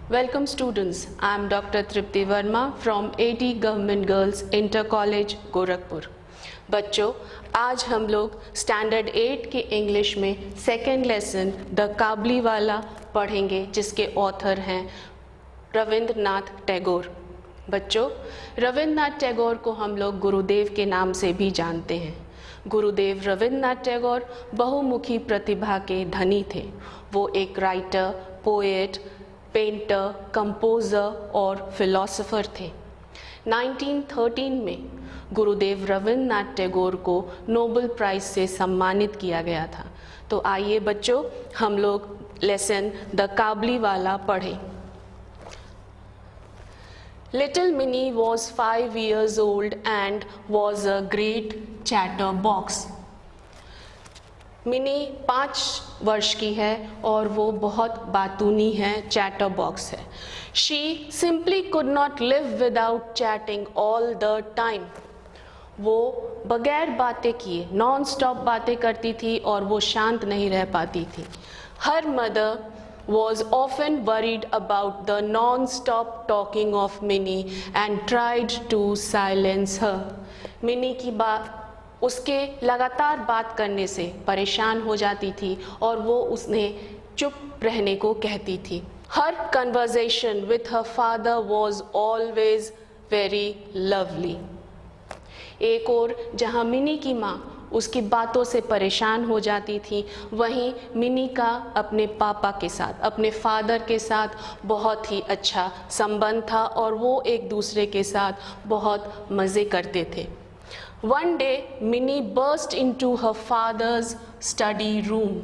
Welcome students, I am Dr. Tripti Verma from AT Government Girls Inter College Gorakhpur. बच्चों, आज हम लोग standard 8 के इंग्लिश में सेकेंड लेसन द काबलीवाला पढ़ेंगे, जिसके ऑथर हैं रविंद्रनाथ टैगोर। बच्चों, रविंद्रनाथ टैगोर को हम लोग गुरुदेव के नाम से भी जानते हैं। गुरुदेव रविंद्रनाथ टैगोर बहुमुखी प्रतिभा के धनी थे। वो एक राइटर, पोएट, पेंटर, कंपोज़र और फिलोसोफर थे। 1913 में गुरुदेव रविंद्रनाथ टैगोर को नोबेल प्राइज़ से सम्मानित किया गया था। तो आइए बच्चों, हम लोग लेसन द काबलीवाला पढ़ें। Little Minnie was 5 years old and was a great chatterbox. Mini 5 वर्ष की है और वो बहुत बातूनी है, चैटरबॉक्स है। She simply could not live without chatting all the time. वो बगैर बातें किए नॉन स्टॉप बातें करती थी और वो शांत नहीं रह पाती थी। Her mother was often worried about the non-stop talking of Minnie and tried to silence her. Mini की उसके लगातार बात करने से परेशान हो जाती थी और वो उसने चुप रहने को कहती थी। Her conversation with her father was always very lovely. एक और जहाँ मिनी की माँ उसकी बातों से परेशान हो जाती थी, वहीं मिनी का अपने पापा के साथ, अपने फादर के साथ बहुत ही अच्छा संबंध था और वो एक दूसरे के साथ बहुत मज़े करते थे। One day, Minnie burst into her father's study room.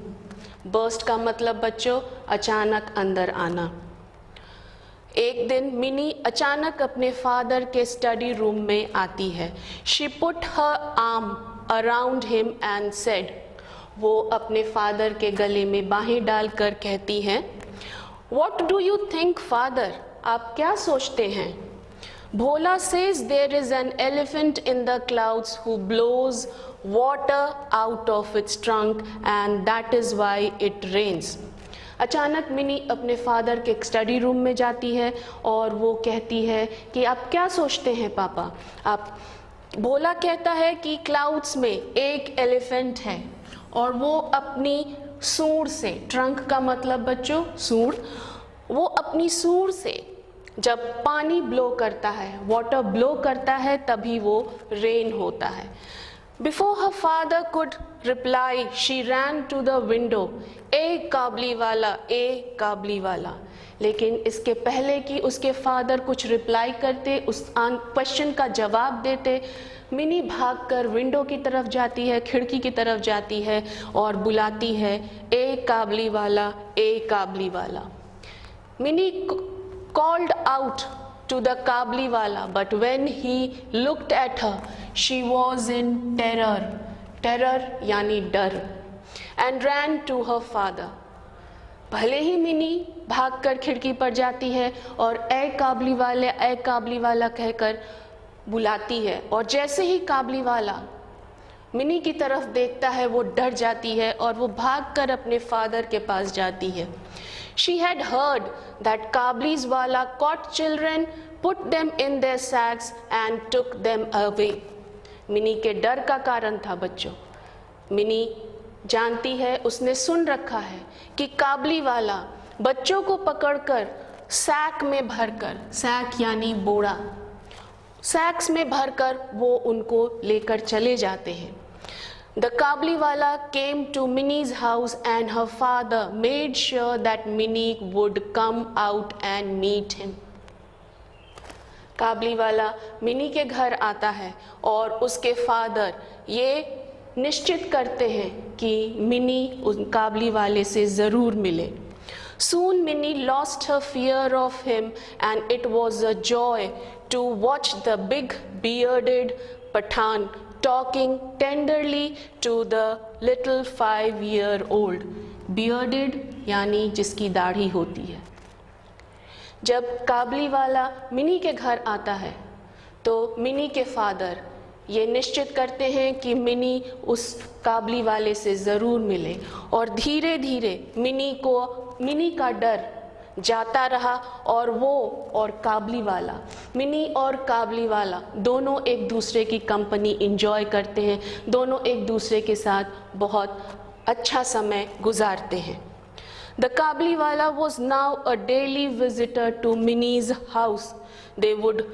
Burst का मतलब बच्चों अचानक अंदर आना। एक दिन मिनी अचानक अपने फादर के स्टडी रूम में आती है। She put her arm around him and said, वो अपने फादर के गले में बाहें डालकर कहती हैं, What do you think, father? आप क्या सोचते हैं? Bhola says there is an elephant in the clouds who blows water out of its trunk and that is why it rains. अचानक मिनी अपने फादर के स्टडी रूम में जाती है और वो कहती है कि आप क्या सोचते हैं पापा? आप भोला कहता है कि क्लाउड्स में एक एलिफेंट है और वो अपनी सूंड से, ट्रंक का मतलब बच्चों सूंड, वो अपनी सूंड से जब पानी ब्लो करता है, वाटर ब्लो करता है, तभी वो रेन होता है। Before her father could reply, she ran to the window. ए काबलीवाला, ए काबलीवाला। लेकिन इसके पहले कि उसके फादर कुछ रिप्लाई करते, उस क्वेश्चन का जवाब देते, मिनी भागकर विंडो की तरफ जाती है, खिड़की की तरफ जाती है और बुलाती है, ए काबलीवाला, ए Kabuliwala. Mini called out to the Kabuliwala, but when he looked at her, she was in terror. Terror यानी डर। And ran to her father. भले ही मिनी भागकर खिड़की पर जाती है और ए काबलीवाले, ए काबलीवाला कहकर बुलाती है और जैसे ही काबलीवाला मिनी की तरफ देखता है वो डर जाती है और वो भागकर अपने फादर के पास जाती है। She had heard that Kabliwala caught children, put them in their sacks and took them away. Mini के डर का कारण था बच्चों। मिनी जानती है, उसने सुन रखा है कि काबलीवाला बच्चों को पकड़कर सैक में भरकर, सैक यानी बोरा, सैक्स में भरकर वो उनको लेकर चले जाते हैं। The काबलीवाला came to Minnie's house and her father made sure that Minnie would come out and meet him. Kabuliwala Mini के घर आता है और उसके फादर ये निश्चित करते हैं कि मिनी उस काबलीवाले से ज़रूर मिले। Soon Minnie lost her fear of him and it was a joy to watch the big bearded Pathan talking tenderly to the little 5-year-old. Bearded यानी जिसकी दाढ़ी होती है। जब काबलीवाला मिनी के घर आता है तो मिनी के फादर ये निश्चित करते हैं कि मिनी उस काबलीवाले से ज़रूर मिले और धीरे धीरे मिनी का डर जाता रहा और वो और काबलीवाला, मिनी और काबलीवाला दोनों एक दूसरे की कंपनी एंजॉय करते हैं, दोनों एक दूसरे के साथ बहुत अच्छा समय गुजारते हैं। The Kabliwala was now a daily visitor to Minnie's house. They would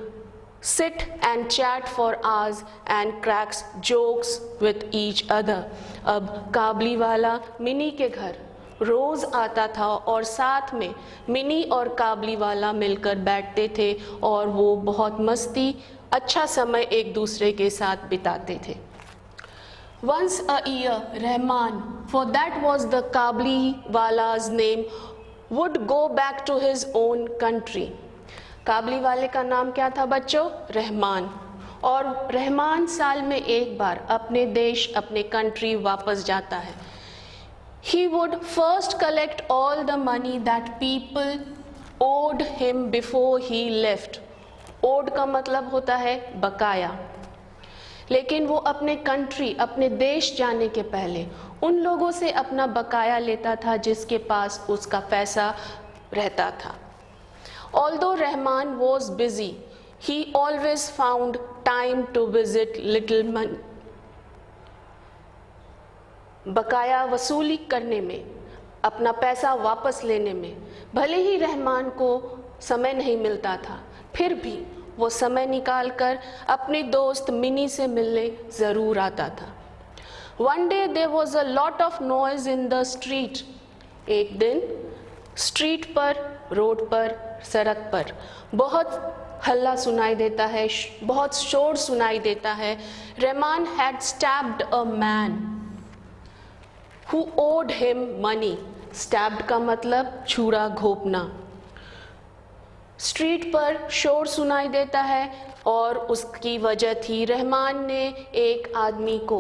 sit and chat for hours and crack jokes with each other. अब काबलीवाला मिनी के घर रोज आता था और साथ में मिनी और काबलीवाला मिलकर बैठते थे और वो बहुत मस्ती अच्छा समय एक दूसरे के साथ बिताते थे। Once a year, Rahman, for that was the Kabliwala's name, would go back to his own country. काबलीवाले का नाम क्या था बच्चों? रहमान। और रहमान साल में एक बार अपने देश, अपने कंट्री वापस जाता है। He would first collect all the money that people owed him before he left. Owed का मतलब होता है बकाया। लेकिन वो अपने कंट्री, अपने देश जाने के पहले उन लोगों से अपना बकाया लेता था जिसके पास उसका पैसा रहता था। Although Rahman was busy, he always found time to visit little money. बकाया वसूली करने में, अपना पैसा वापस लेने में भले ही रहमान को समय नहीं मिलता था, फिर भी वो समय निकालकर अपने दोस्त मिनी से मिलने ज़रूर आता था। One day there was a lot of noise in the street. एक दिन स्ट्रीट पर, रोड पर, सड़क पर बहुत हल्ला सुनाई देता है, बहुत शोर सुनाई देता है। Rahman had stabbed a man who owed him money. Stabbed का मतलब छुरा घोंपना। स्ट्रीट पर शोर सुनाई देता है और उसकी वजह थी रहमान ने एक आदमी को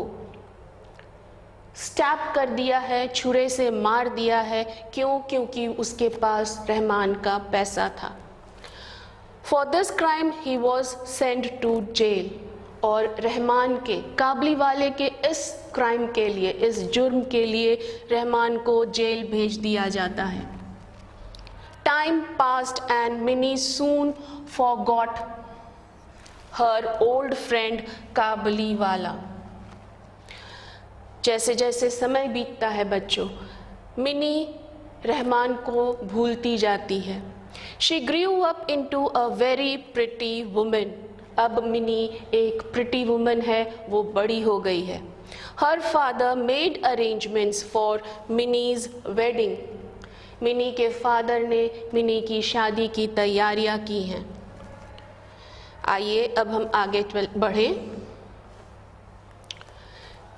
स्टैब कर दिया है, छुरे से मार दिया है। क्यों? क्योंकि उसके पास रहमान का पैसा था। For this crime he was send to jail. और रहमान के, काबलीवाले के इस क्राइम के लिए, इस जुर्म के लिए रहमान को जेल भेज दिया जाता है। Time passed and Minnie soon forgot her old friend काबलीवाला। जैसे जैसे समय बीतता है बच्चों, मिनी रहमान को भूलती जाती है। She grew up into a very pretty woman. अब मिनी एक प्रिटी वुमन है, वो बड़ी हो गई है। Her father made arrangements for Minnie's wedding. Mini के फादर ने मिनी की शादी की तैयारियां की हैं। आइए अब हम आगे बढ़ें।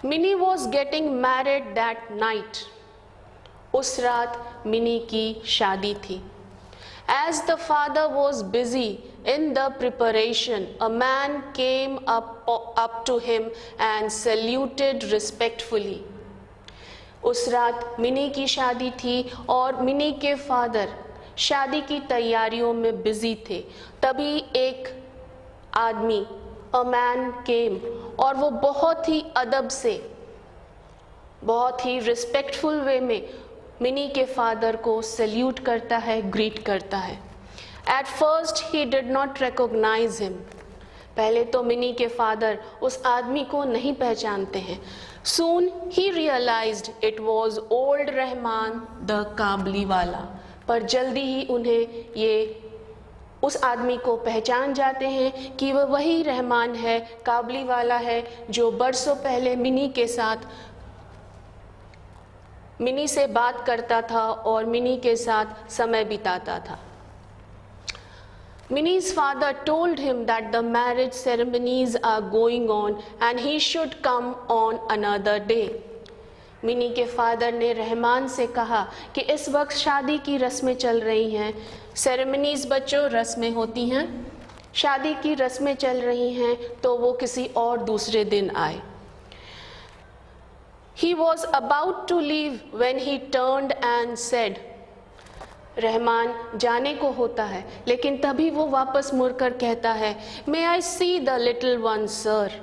Mini was getting married that night. उस रात मिनी की शादी थी। As the father was busy in the preparation, a man came up to him and saluted respectfully. उस रात मिनी की शादी थी और मिनी के फादर शादी की तैयारियों में बिजी थे। तभी एक आदमी, अ मैन केम, और वो बहुत ही अदब से, बहुत ही रिस्पेक्टफुल वे में मिनी के फादर को सैल्यूट करता है, ग्रीट करता है। At first he did not recognise him. पहले तो मिनी के फादर उस आदमी को नहीं पहचानते हैं। Soon he realized it was old Rahman the काबलीवाला। पर जल्दी ही उन्हें ये उस आदमी को पहचान जाते हैं कि वह वही रहमान है, काबलीवाला है, जो बरसों पहले मिनी के साथ, मिनी से बात करता था और मिनी के साथ समय बिताता था। Minnie's father told him that the marriage ceremonies are going on and he should come on another day. Mini के फादर ने रहमान से कहा कि इस वक्त शादी की रस्में चल रही हैं। सेरेमनीज बच्चों रस्में होती हैं, शादी की रस्में चल रही हैं, तो वो किसी और दूसरे दिन आए। He was about to leave when he turned and said, Rahman जाने को होता है, लेकिन तभी वो वापस मुड़कर कहता है, may I see the little one sir.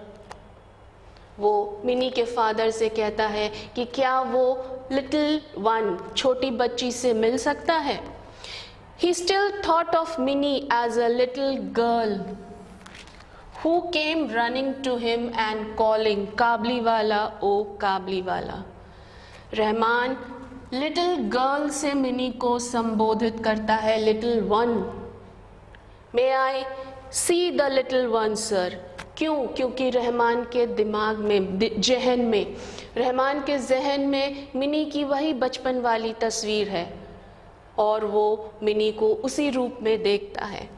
वो मिनी के फादर से कहता है कि क्या वो लिटिल वन, छोटी बच्ची से मिल सकता है। He still thought of Minnie as a little girl who came running to him and calling, "Kabliwala, oh Kabliwala." Rahman little girl से मिनी को संबोधित करता है little one. May I see the little one sir. क्यों? क्योंकि रहमान के दिमाग में, जहन में, रहमान के जहन में मिनी की वही बचपन वाली तस्वीर है और वो मिनी को उसी रूप में देखता है।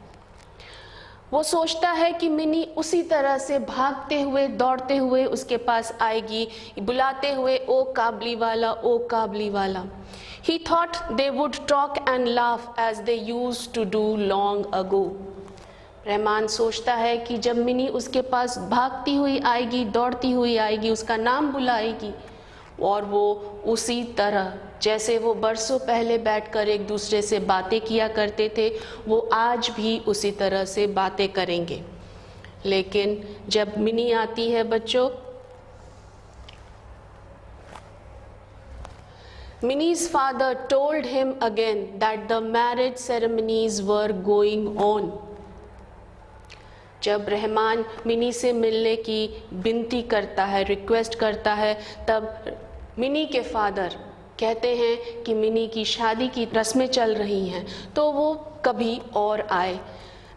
वो सोचता है कि मिनी उसी तरह से भागते हुए, दौड़ते हुए उसके पास आएगी, बुलाते हुए, ओ काबलीवाला, ओ काबलीवाला। He thought they would talk and laugh as they used to do long ago. Rahman सोचता है कि जब मिनी उसके पास भागती हुई आएगी, दौड़ती हुई आएगी, उसका नाम बुलाएगी और वो उसी तरह जैसे वो बरसों पहले बैठकर एक दूसरे से बातें किया करते थे, वो आज भी उसी तरह से बातें करेंगे। लेकिन जब मिनी आती है बच्चों, Minnie's father told him again that the marriage ceremonies were going on. जब रहमान मिनी से मिलने की विनती करता है, रिक्वेस्ट करता है, तब मिनी के फादर कहते हैं कि मिनी की शादी की रस्में चल रही हैं, तो वो कभी और आए।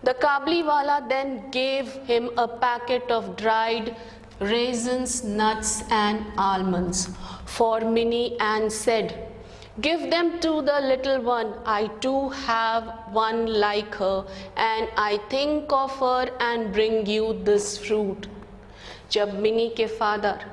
The काबलीवाला then gave him a packet of dried raisins, nuts and almonds for Minnie and said, "Give them to the little one. I too have one like her, and I think of her and bring you this fruit." जब mini के father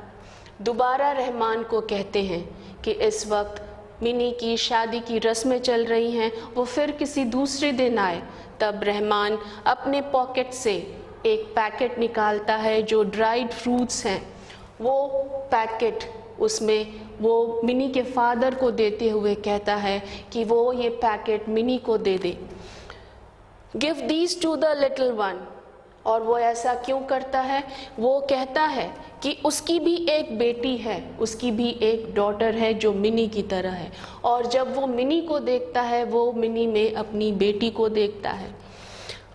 दोबारा रहमान को कहते हैं कि इस वक्त mini की शादी की रस्में चल रही हैं, वो फिर किसी दूसरे दिन आए, तब रहमान अपने पॉकेट से एक पैकेट निकालता है जो ड्राइड फ्रूट्स हैं। वो पैकेट, उसमें वो मिनी के फादर को देते हुए कहता है कि वो ये पैकेट मिनी को दे दे। Give these to the little one. और वो ऐसा क्यों करता है? वो कहता है कि उसकी भी एक बेटी है, उसकी भी एक डॉटर है जो मिनी की तरह है, और जब वो मिनी को देखता है, वो मिनी में अपनी बेटी को देखता है,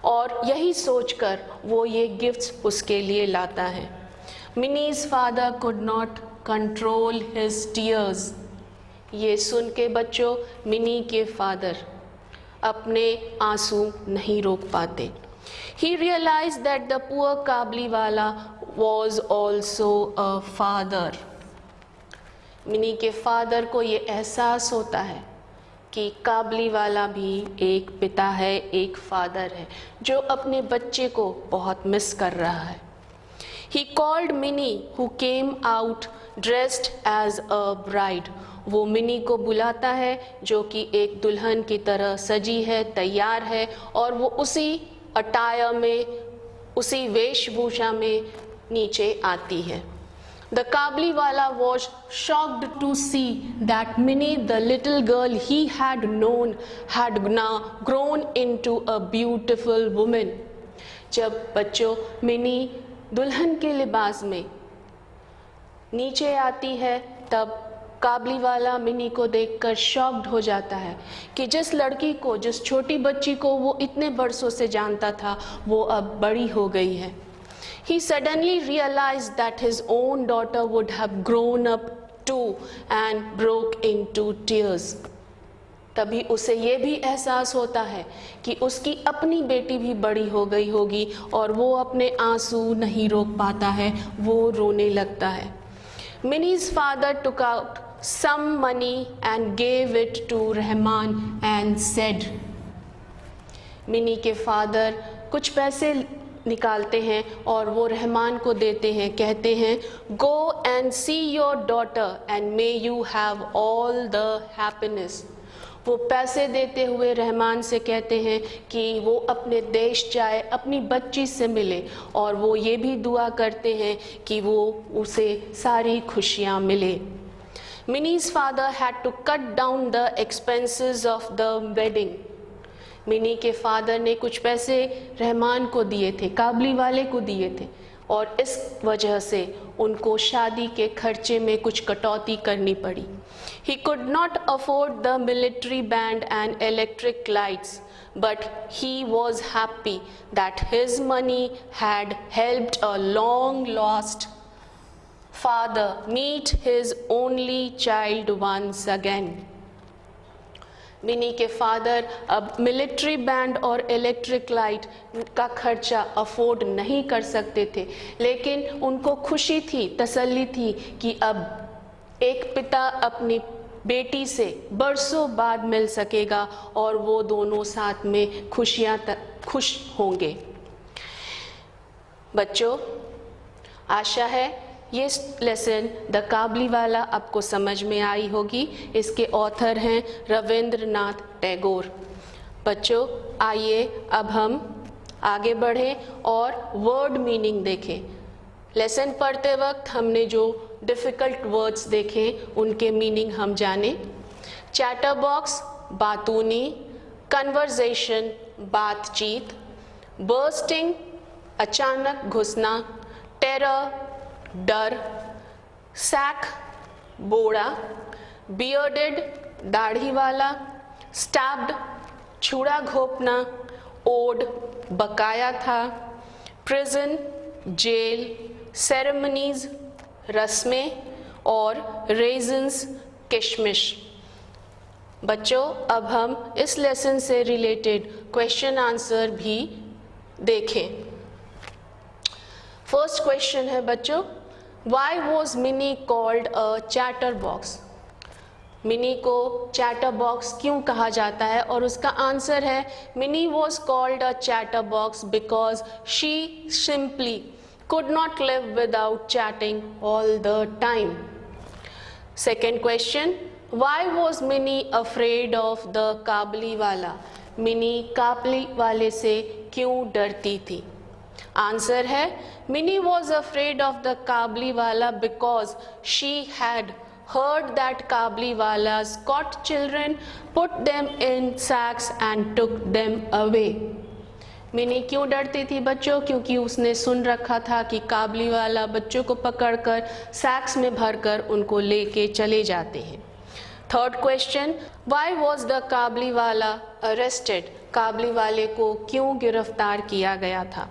और यही सोचकर वो ये गिफ्ट्स उसके लिए लाता है। Mini's father could not control his tears. ये सुन के बच्चों, मिनी के फादर अपने आंसू नहीं रोक पाते। He realized that the poor काबलीवाला was also a father. Mini के फादर को ये एहसास होता है कि काबलीवाला भी एक पिता है, एक फादर है, जो अपने बच्चे को बहुत मिस कर रहा है। He called Minnie, who came out dressed as a bride. वो मिनी को बुलाता है जो कि एक दुल्हन की तरह सजी है, तैयार है, और वो उसी अटायर में, उसी वेशभूषा में नीचे आती है। The काबलीवाला was shocked to see that Minnie, the little girl he had known, had now grown into a beautiful woman. जब बच्चों मिनी दुल्हन के लिबास में नीचे आती है, तब काबलीवाला मिनी को देखकर शॉक्ड हो जाता है कि जिस लड़की को, जिस छोटी बच्ची को वो इतने बरसों से जानता था, वो अब बड़ी हो गई है। He suddenly realized that his own daughter would have grown up too and broke into tears. तभी उसे ये भी एहसास होता है कि उसकी अपनी बेटी भी बड़ी हो गई होगी और वो अपने आंसू नहीं रोक पाता है, वो रोने लगता है। Minnie's father took out some money and gave it to Rahman and said, mini के फादर कुछ पैसे निकालते हैं और वो रहमान को देते हैं, कहते हैं, go and see your daughter and may you have all the happiness. वो पैसे देते हुए रहमान से कहते हैं कि वो अपने देश जाए, अपनी बच्ची से मिले, और वो ये भी दुआ करते हैं कि वो उसे सारी खुशियाँ मिले। Minnie's father had to cut down the expenses of the wedding. Mini के फादर ने कुछ पैसे रहमान को दिए थे, काबली वाले को दिए थे, और इस वजह से उनको शादी के खर्चे में कुछ कटौती करनी पड़ी. He could not afford the military band and electric lights, but he was happy that his money had helped a long lost father meet his only child once again. Mini के फादर अब military band और electric light का खर्चा afford नहीं कर सकते थे, लेकिन उनको खुशी थी, तसल्ली थी कि अब एक पिता अपनी बेटी से बरसों बाद मिल सकेगा और वो दोनों साथ में खुश होंगे. बच्चों, आशा है ये लेसन द काबलीवाला आपको समझ में आई होगी. इसके ऑथर हैं रविंद्रनाथ टैगोर. बच्चों, आइए अब हम आगे बढ़ें और वर्ड मीनिंग देखें. लेसन पढ़ते वक्त हमने जो डिफ़िकल्ट वर्ड्स देखे उनके मीनिंग हम जाने. चैटर बॉक्स बातूनी, कन्वर्सेशन बातचीत, बर्स्टिंग अचानक घुसना, टेरर डर, सैक बोड़ा, बियर्डेड दाढ़ी वाला, स्टैब्ड छुरा घोंपना, ओड बकाया था, प्रिजन जेल, सेरेमनीज रस्में और रेजन्स किशमिश. बच्चों, अब हम इस लेसन से रिलेटेड क्वेश्चन आंसर भी देखें. फर्स्ट क्वेश्चन है बच्चों, Why was Minnie called a chatterbox? Mini को चैटर बॉक्स क्यों कहा जाता है? और उसका आंसर है Mini was called a chatter box because she simply could not live without chatting all the time. Second question, why was Minnie afraid of the Kabuliwala? Mini काबलीवाले से क्यों डरती थी? आंसर है Mini was afraid of the Kabuliwala because she had heard that Kabuliwala's caught children, put them in sacks and took them away. Mini क्यों डरती थी बच्चों? क्योंकि उसने सुन रखा था कि काबलीवाला बच्चों को पकड़कर सैक्स में भरकर उनको लेके चले जाते हैं. Third question, why was the Kabuliwala arrested? काबलीवाले को क्यों गिरफ्तार किया गया था?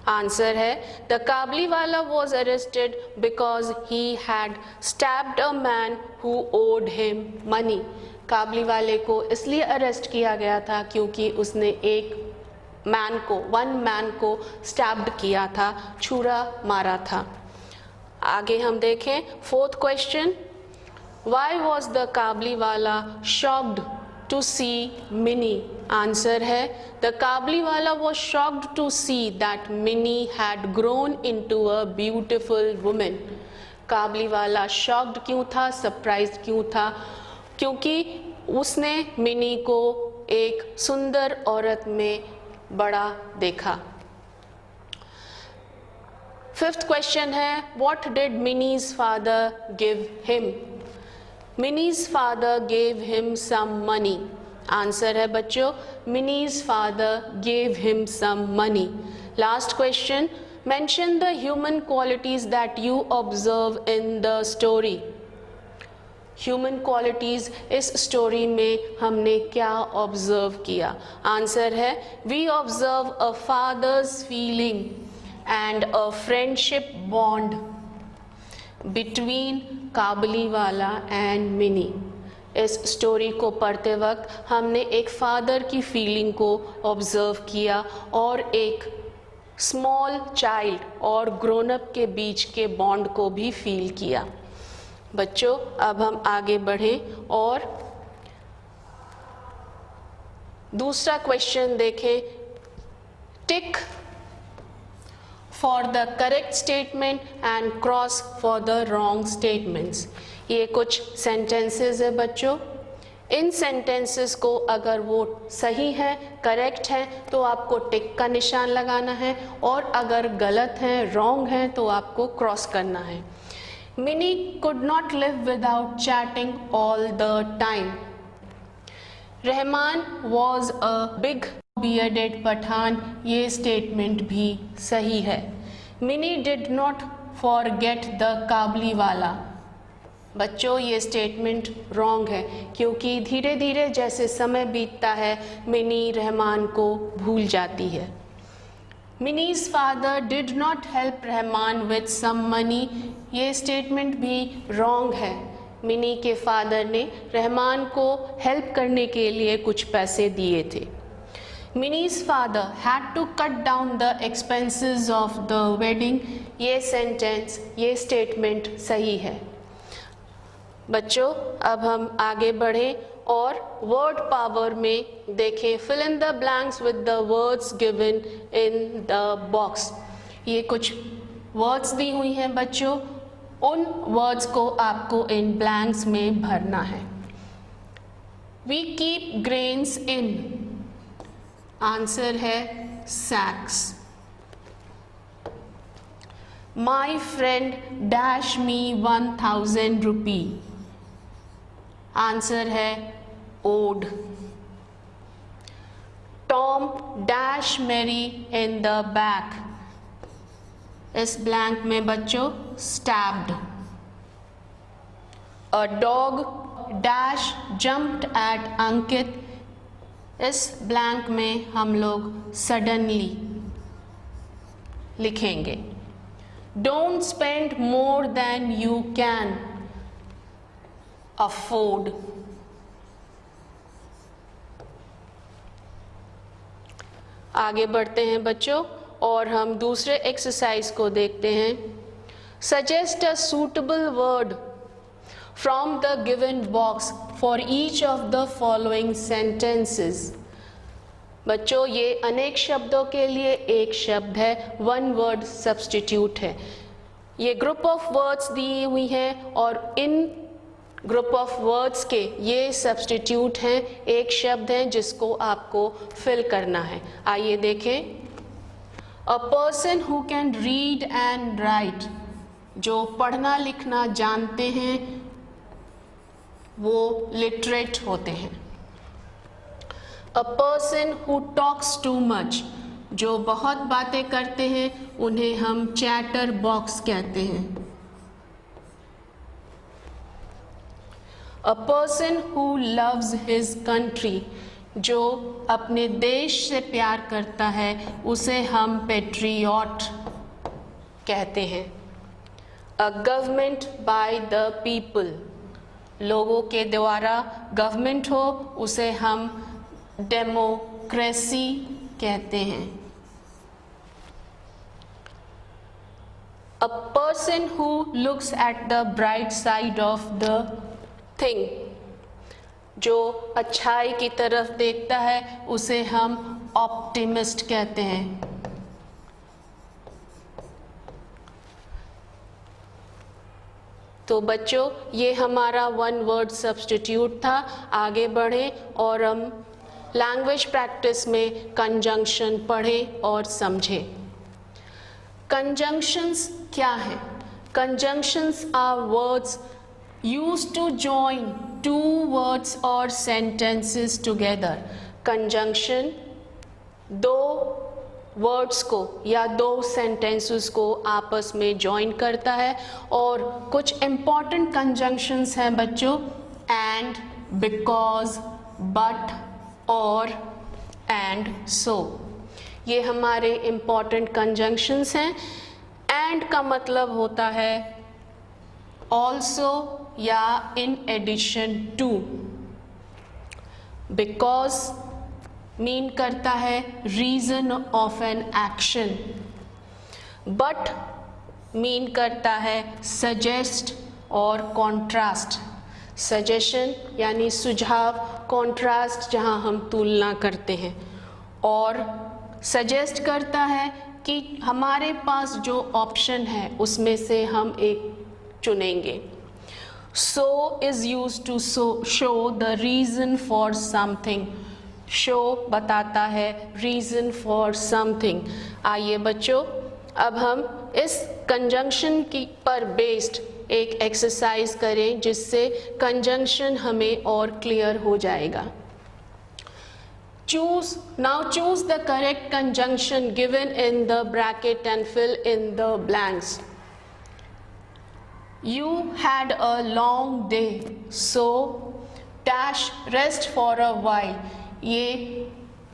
आंसर है the Kabuliwala was arrested because he had stabbed a man who owed him money. काबलीवाले को इसलिए अरेस्ट किया गया था क्योंकि उसने वन मैन को स्टैब्ड किया था, छुरा मारा था. आगे हम देखें fourth question, why was the Kabuliwala shocked to see Mini? Answer है the Kabuliwala was shocked to see that Mini had grown into a beautiful women. Kabuliwala shocked क्यों था, सरप्राइज्ड क्यों था? क्योंकि उसने मिनी को एक सुंदर औरत में बड़ा देखा. फिफ्थ क्वेश्चन है, what did Mini's father give him? Mini's father gave him some money. Answer है बच्चों Mini's father gave him some money. Last question, mention the human qualities that you observe in the story. Human qualities इस story में हमने क्या observe किया? Answer है we observe a father's feeling and a friendship bond between Kabuliwala and Mini. इस story को पढ़ते वक्त हमने एक फादर की फीलिंग को ऑब्जर्व किया और एक स्मॉल चाइल्ड और ग्रोन अप के बीच के बॉन्ड को भी फील किया. बच्चों, अब हम आगे बढ़ें और दूसरा क्वेश्चन देखें. Tick for the correct statement and cross for the wrong statements. ये कुछ सेंटेंसेस है बच्चों. इन सेंटेंसेस को अगर वो सही है, करेक्ट है, तो आपको टिक का निशान लगाना है और अगर गलत है, रॉन्ग है, तो आपको क्रॉस करना है. Mini could not live without chatting all the time. Rahman was a big bearded Pathan. ये स्टेटमेंट भी सही है. Mini did not forget the Kabuliwala. बच्चों ये स्टेटमेंट रॉन्ग है, क्योंकि धीरे धीरे जैसे समय बीतता है मिनी रहमान को भूल जाती है। Mini's father did not help Rahman with some money, ये स्टेटमेंट भी रॉन्ग है। मिनी के फादर ने रहमान को हेल्प करने के लिए कुछ पैसे दिए थे। Mini's father had to cut down the expenses of the wedding, ये सेंटेंस, ये स्टेटमेंट सही है। बच्चों अब हम आगे बढ़ें और वर्ड पावर में देखें। Fill in the blanks with the words given in the box. ये कुछ वर्ड्स दी हुई हैं बच्चों, उन वर्ड्स को आपको इन ब्लैंक्स में भरना है। We keep grains in, answer है sacks. My friend dash me 1000 rupee, answer है owed. Tom dash Mary in the back, इस ब्लैंक में बच्चों stabbed. A dog dash jumped at Ankit, इस ब्लैंक में हम लोग सडनली लिखेंगे। Don't spend more than you can afford. आगे बढ़ते हैं बच्चों और हम दूसरे एक्सरसाइज को देखते हैं। Suggest a suitable word from the given box for each of the following sentences. बच्चों ये अनेक शब्दों के लिए एक शब्द है, वन वर्ड सब्स्टिट्यूट है। ये ग्रुप ऑफ वर्ड्स दी हुई हैं और इन ग्रुप ऑफ वर्ड्स के ये सब्स्टिट्यूट हैं, एक शब्द है जिसको आपको फिल करना है। आइए देखें। A person who can read and right, जो पढ़ना लिखना जानते हैं वो लिटरेट होते हैं। A person who talks too much, जो बहुत बातें करते हैं उन्हें हम चैटर बॉक्स कहते हैं। A person who loves his country, जो अपने देश से प्यार करता है उसे हम पेट्रियट कहते हैं। A government by the people, लोगों के द्वारा गवर्नमेंट हो उसे हम डेमोक्रेसी कहते हैं। A person who looks at the bright side of the thing, जो अच्छाई की तरफ देखता है उसे हम ऑप्टिमिस्ट कहते हैं। तो बच्चों ये हमारा वन वर्ड सब्स्टिट्यूट था। आगे बढ़ें और हम लैंग्वेज प्रैक्टिस में कंजंक्शन पढ़ें और समझें। कंजंक्शंस क्या है? Conjunctions are words used to join two words or sentences together। Conjunction दो वर्ड्स को या दो सेंटेंसेस को आपस में जॉइन करता है और कुछ इम्पॉर्टेंट कंजंक्शंस हैं बच्चों, एंड, बिकॉज, बट, और, एंड, सो। ये हमारे इम्पॉर्टेंट कंजंक्शंस हैं। एंड का मतलब होता है ऑल्सो या in addition to. Because mean करता है reason of an action. But mean करता है सजेस्ट और कॉन्ट्रास्ट। सजेशन यानी सुझाव, कॉन्ट्रास्ट जहां हम तुलना करते हैं। और सजेस्ट करता है कि हमारे पास जो ऑप्शन है उसमें से हम एक चुनेंगे। So is used to show the reason for something। show बताता है reason for something। आइए बच्चों अब हम इस कंजंक्शन की पर बेस्ड एक एक्सरसाइज करें जिससे कंजंक्शन हमें और क्लियर हो जाएगा। Now choose the correct conjunction given in the bracket and fill in the blanks. You had a long day, so dash rest for a while. ये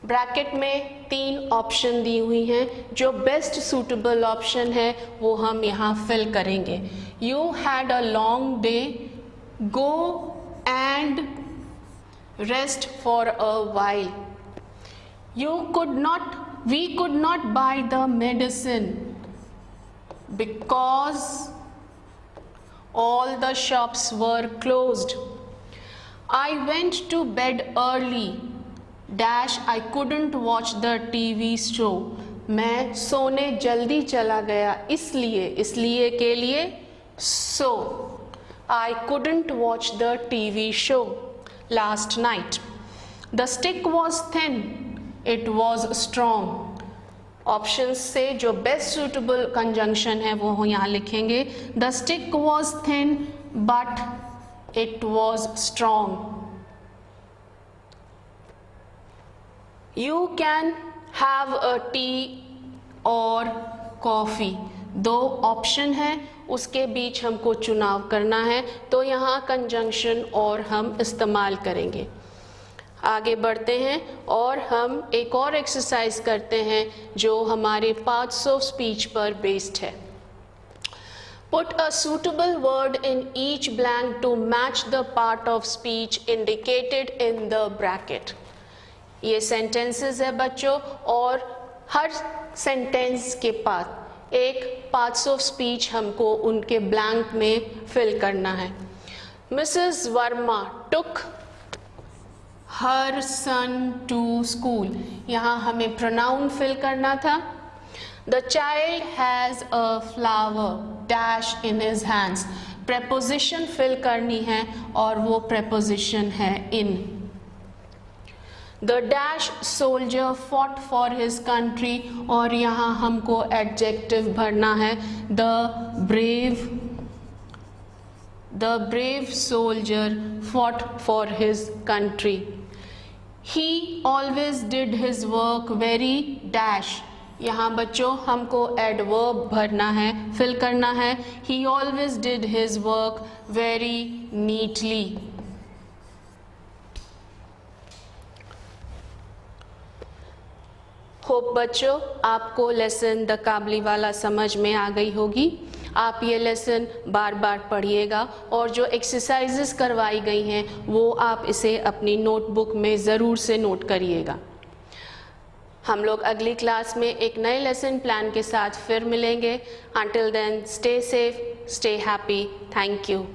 ब्रैकेट में 3 ऑप्शन दी हुई हैं, जो बेस्ट सूटेबल ऑप्शन है वो हम यहाँ फिल करेंगे. You had a long day, go and rest for a while. We could not buy the medicine because all the shops were closed. I went to bed early dash I couldn't watch the TV show. मैं सोने जल्दी चला गया इसलिए के लिए so I couldn't watch the TV show last night. The stick was thin, it was strong. Option से जो बेस्ट सूटेबल कंजंक्शन है वो यहाँ लिखेंगे. The stick was thin but it was strong. You can have a tea or coffee. 2 option है, उसके बीच हमको चुनाव करना है, तो यहाँ कंजंक्शन और हम इस्तेमाल करेंगे. आगे बढ़ते हैं और हम एक और एक्सरसाइज करते हैं जो हमारे पार्ट्स ऑफ स्पीच पर बेस्ड है. Put a suitable word in each blank to match the part of speech indicated in the bracket. ये सेंटेंसेस है बच्चों, और हर सेंटेंस के बाद एक पार्ट्स ऑफ स्पीच हमको उनके ब्लैंक में फिल करना है. Mrs. Verma took her son to school. यहाँ हमें प्रोनाउन फिल करना था. The child has a flower dash in his hands. preposition fill करनी है और वो preposition है in. The dash soldier fought for his country, और यहाँ हमको adjective भरना है. The brave soldier fought for his country. He always did his work very dash. यहाँ बच्चों हमको adverb भरना है, फिल करना है. He always did his work very neatly. Hope बच्चों आपको लेसन द काबलीवाला समझ में आ गई होगी. आप ये लेसन बार बार पढ़िएगा और जो एक्सरसाइजेस करवाई गई हैं वो आप इसे अपनी नोटबुक में ज़रूर से नोट करिएगा. हम लोग अगली क्लास में एक नए लेसन प्लान के साथ फिर मिलेंगे. Until then, stay safe, stay happy. Thank you.